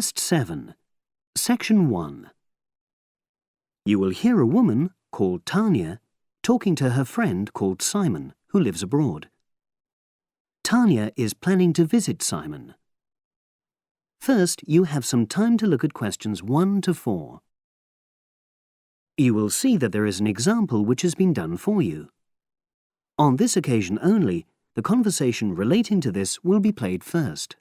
Test 7, Section 1. You will hear a woman called Tanya talking to her friend called Simon, who lives abroad. Tanya is planning to visit Simon. First, you have some time to look at questions 1 to 4. You will see that there is an example which has been done for you. On this occasion only, the conversation relating to this will be played first.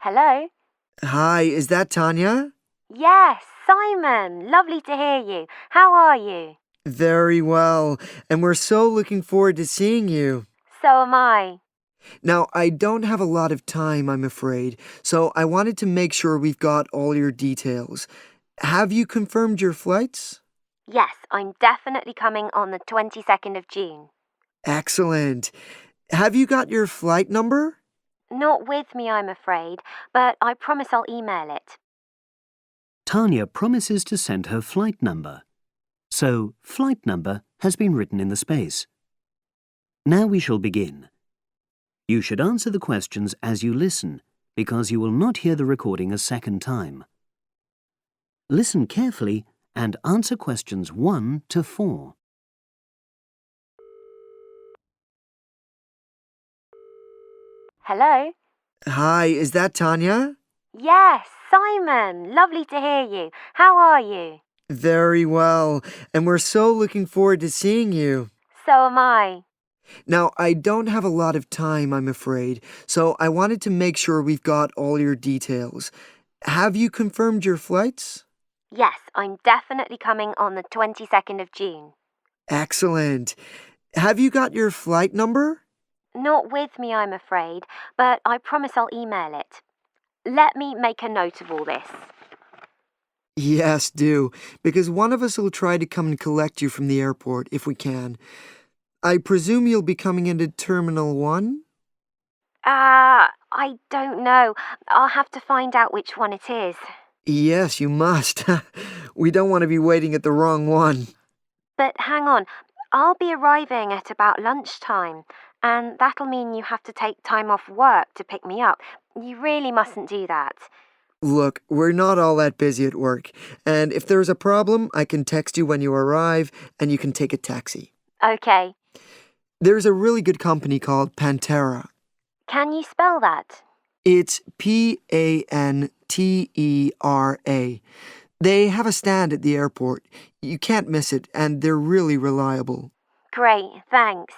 Hello? Hi, is that Tanya? Yes, Simon. Lovely to hear you. How are you? Very well, and we're so looking forward to seeing you. So am I. Now, I don't have a lot of time, I'm afraid, so I wanted to make sure we've got all your details. Have you confirmed your flights? Yes, I'm definitely coming on the 22nd of June. Excellent. Have you got your flight number? Not with me, I'm afraid, but I promise I'll email it. Tanya promises to send her flight number. So, flight number has been written in the space. Now we shall begin. You should answer the questions as you listen, because you will not hear the recording a second time. Listen carefully and answer questions 1 to 4. Hello? Hi, is that Tanya? Yes, Simon. Lovely to hear you. How are you? Very well, and we're so looking forward to seeing you. So am I. Now, I don't have a lot of time, I'm afraid, so I wanted to make sure we've got all your details. Have you confirmed your flights? Yes, I'm definitely coming on the 22nd of June. Excellent. Have you got your flight number? Not with me, I'm afraid, but I promise I'll email it. Let me make a note of all this. Yes, do, because one of us will try to come and collect you from the airport if we can. I presume you'll be coming into Terminal 1? I don't know. I'll have to find out which one it is. Yes, you must. We don't want to be waiting at the wrong one. But hang on, I'll be arriving at about lunchtime, and that'll mean you have to take time off work to pick me up. You really mustn't do that. Look, we're not all that busy at work, and if there's a problem, I can text you when you arrive, and you can take a taxi. Okay. There's a really good company called Pantera. Can you spell that? It's Pantera. They have a stand at the airport. You can't miss it, and they're really reliable. Great, thanks.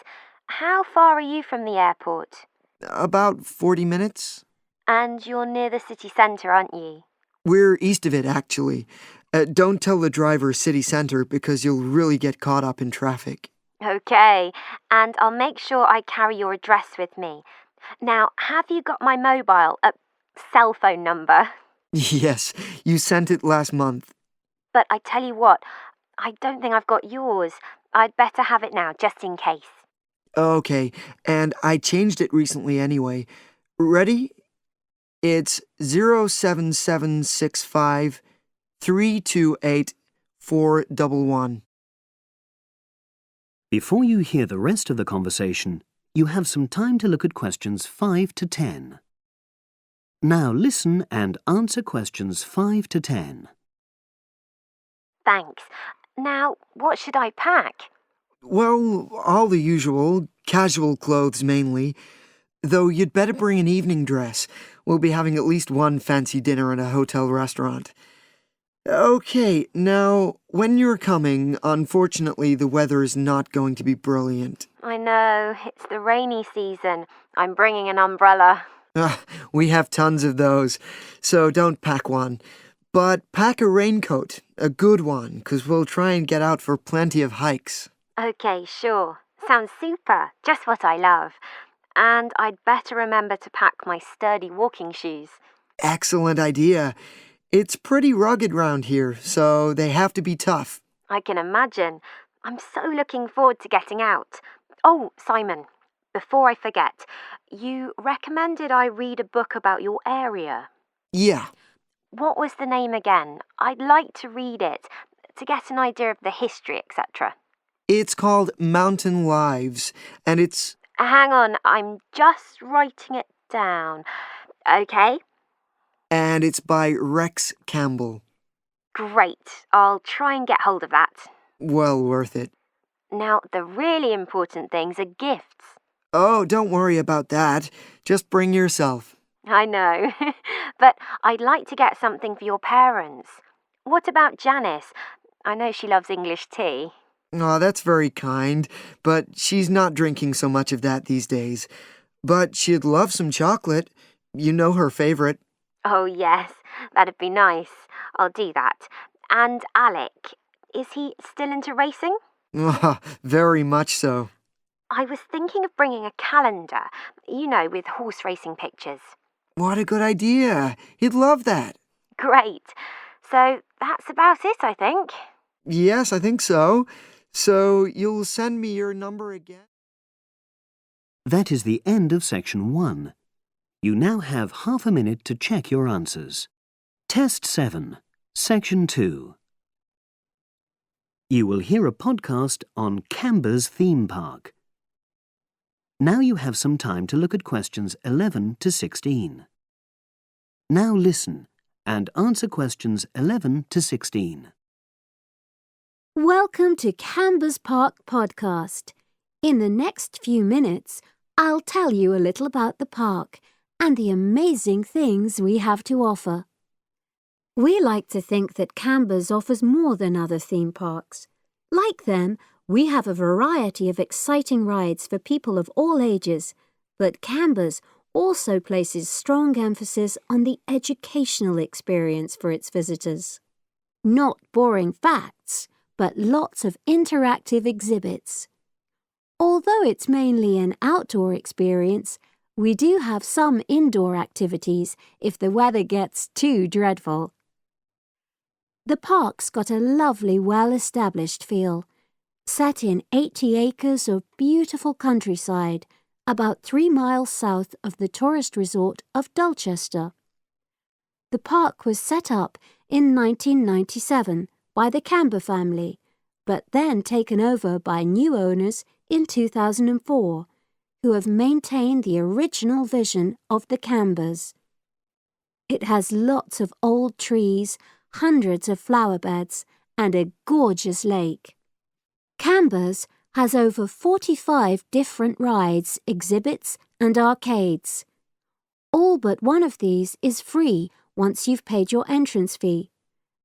How far are you from the airport? About 40 minutes. And you're near the city centre, aren't you? We're east of it, actually. Don't tell the driver city centre because you'll really get caught up in traffic. Okay, and I'll make sure I carry your address with me. Now, have you got my mobile, cell phone number? Yes, you sent it last month. But I tell you what, I don't think I've got yours. I'd better have it now, just in case. Okay, and I changed it recently anyway. Ready? It's 07765 328 411. Before you hear the rest of the conversation, you have some time to look at questions 5 to 10. Now listen and answer questions 5 to 10. Thanks. Now, what should I pack? Well, all the usual, casual clothes mainly. Though you'd better bring an evening dress. We'll be having at least one fancy dinner in a hotel restaurant. Okay, now, when you're coming, unfortunately the weather is not going to be brilliant. I know, it's the rainy season. I'm bringing an umbrella. We have tons of those, so don't pack one. But pack a raincoat, a good one, 'cause we'll try and get out for plenty of hikes. Okay, sure. Sounds super. Just what I love. And I'd better remember to pack my sturdy walking shoes. Excellent idea. It's pretty rugged round here, so they have to be tough. I can imagine. I'm so looking forward to getting out. Oh, Simon, before I forget, you recommended I read a book about your area. Yeah. What was the name again? I'd like to read it to get an idea of the history, etc. It's called Mountain Lives, and it's... Hang on, I'm just writing it down. Okay, And it's by Rex Campbell. great. I'll try and get hold of that. Well worth it. Now, the really important things are gifts. Oh, don't worry about that. Just bring yourself. I know, but I'd like to get something for your parents. What about Janice? I know she loves English tea. Oh, that's very kind, but she's not drinking so much of that these days. But she'd love some chocolate. You know her favorite. Oh, yes, that'd be nice. I'll do that. And Alec, is he still into racing? Ah, very much so. I was thinking of bringing a calendar, with horse racing pictures. What a good idea. He'd love that. Great. So that's about it, I think. Yes, I think so. So you'll send me your number again? That is the end of section 1. You now have half a minute to check your answers. Test 7, section 2. You will hear a podcast on Camber's theme park. Now you have some time to look at questions 11 to 16. Now listen and answer questions 11 to 16. Welcome to Camber's Park podcast. In the next few minutes, I'll tell you a little about the park and the amazing things we have to offer. We like to think that Camber's offers more than other theme parks. Like them, we have a variety of exciting rides for people of all ages, but Camber's also places strong emphasis on the educational experience for its visitors. Not boring facts, but lots of interactive exhibits. Although it's mainly an outdoor experience, we do have some indoor activities if the weather gets too dreadful. The park's got a lovely, well-established feel, set in 80 acres of beautiful countryside, about 3 miles south of the tourist resort of Dulchester. The park was set up in 1997 by the Camber family, but then taken over by new owners in 2004, who have maintained the original vision of the Cambers. It has lots of old trees, hundreds of flower beds, and a gorgeous lake. Cambers has over 45 different rides, exhibits, and arcades. All but one of these is free once you've paid your entrance fee.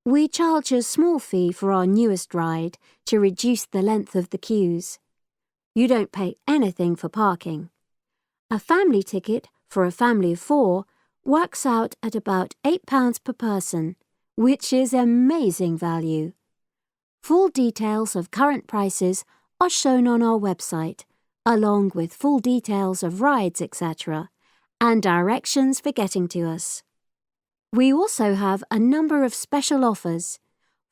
We charge a small fee for our newest ride to reduce the length of the queues. You don't pay anything for parking. A family ticket for a family of 4 works out at about £8 per person, which is amazing value. Full details of current prices are shown on our website, along with full details of rides, etc., and directions for getting to us. We also have a number of special offers.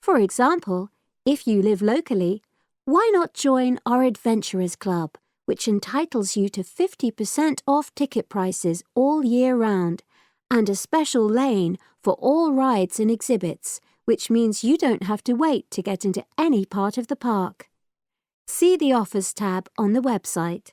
For example, if you live locally, why not join our Adventurers Club, which entitles you to 50% off ticket prices all year round, and a special lane for all rides and exhibits, which means you don't have to wait to get into any part of the park. See the Offers tab on the website.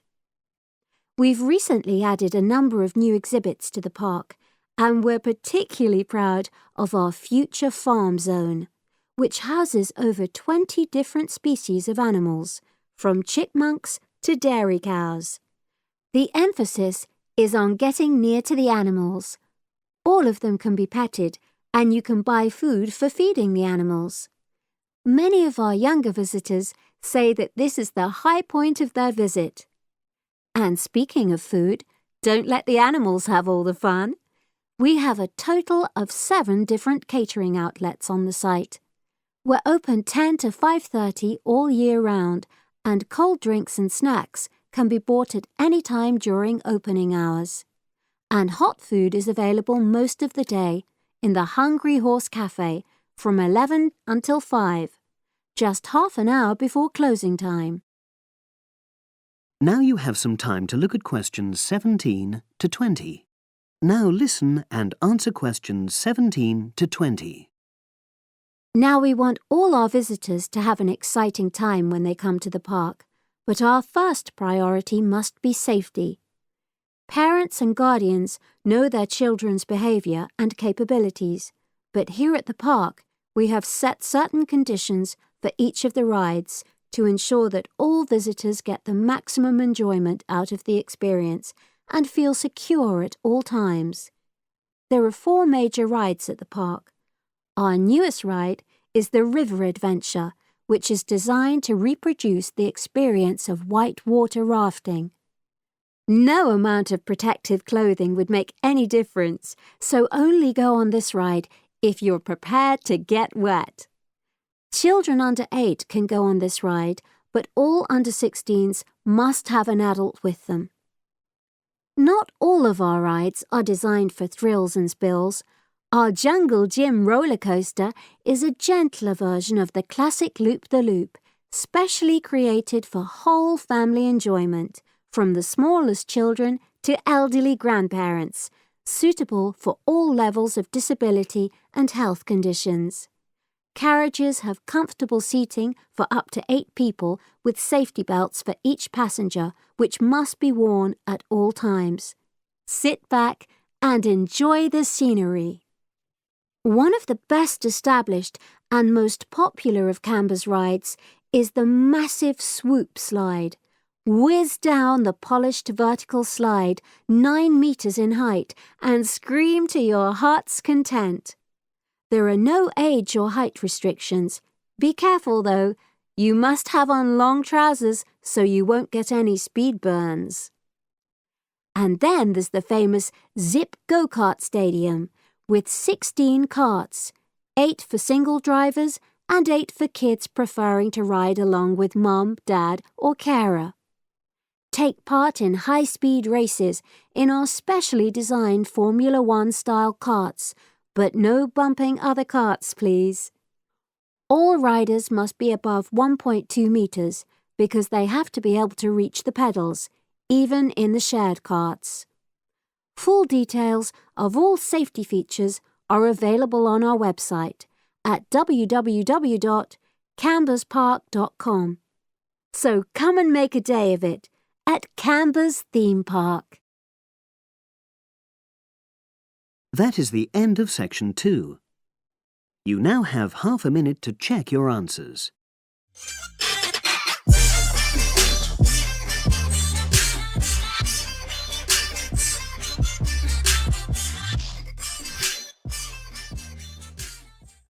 We've recently added a number of new exhibits to the park, and we're particularly proud of our Future Farm Zone, which houses over 20 different species of animals, from chipmunks to dairy cows. The emphasis is on getting near to the animals. All of them can be petted, and you can buy food for feeding the animals. Many of our younger visitors say that this is the high point of their visit. And speaking of food, don't let the animals have all the fun. We have a total of 7 different catering outlets on the site. We're open 10 to 5:30 all year round, and cold drinks and snacks can be bought at any time during opening hours. And hot food is available most of the day in the Hungry Horse Cafe from 11 until 5, just half an hour before closing time. Now you have some time to look at questions 17 to 20. Now listen and answer questions 17 to 20. Now we want all our visitors to have an exciting time when they come to the park, But our first priority must be safety. Parents and guardians know their children's behaviour and capabilities, but here at the park we have set certain conditions for each of the rides to ensure that all visitors get the maximum enjoyment out of the experience and feel secure at all times. There are 4 major rides at the park. Our newest ride is the River Adventure, which is designed to reproduce the experience of whitewater rafting. No amount of protective clothing would make any difference, so only go on this ride if you're prepared to get wet. Children under 8 can go on this ride, but all under 16s must have an adult with them. Not all of our rides are designed for thrills and spills. Our Jungle Gym roller coaster is a gentler version of the classic Loop-the-Loop, specially created for whole family enjoyment, from the smallest children to elderly grandparents, suitable for all levels of disability and health conditions. Carriages have comfortable seating for up to 8 people with safety belts for each passenger, which must be worn at all times. Sit back and enjoy the scenery. One of the best established and most popular of Canberra's rides is the massive swoop slide. Whiz down the polished vertical slide 9 meters in height and scream to your heart's content. There are no age or height restrictions. Be careful though, you must have on long trousers so you won't get any speed burns. And then there's the famous Zip Go-Kart Stadium with 16 karts, 8 for single drivers and 8 for kids preferring to ride along with mum, dad or carer. Take part in high-speed races in our specially designed Formula 1 style karts, but no bumping other karts, please. All riders must be above 1.2 meters because they have to be able to reach the pedals, even in the shared karts. Full details of all safety features are available on our website at www.camberspark.com. So come and make a day of it at Canberra's theme park. That is the end of section 2. You now have half a minute to check your answers.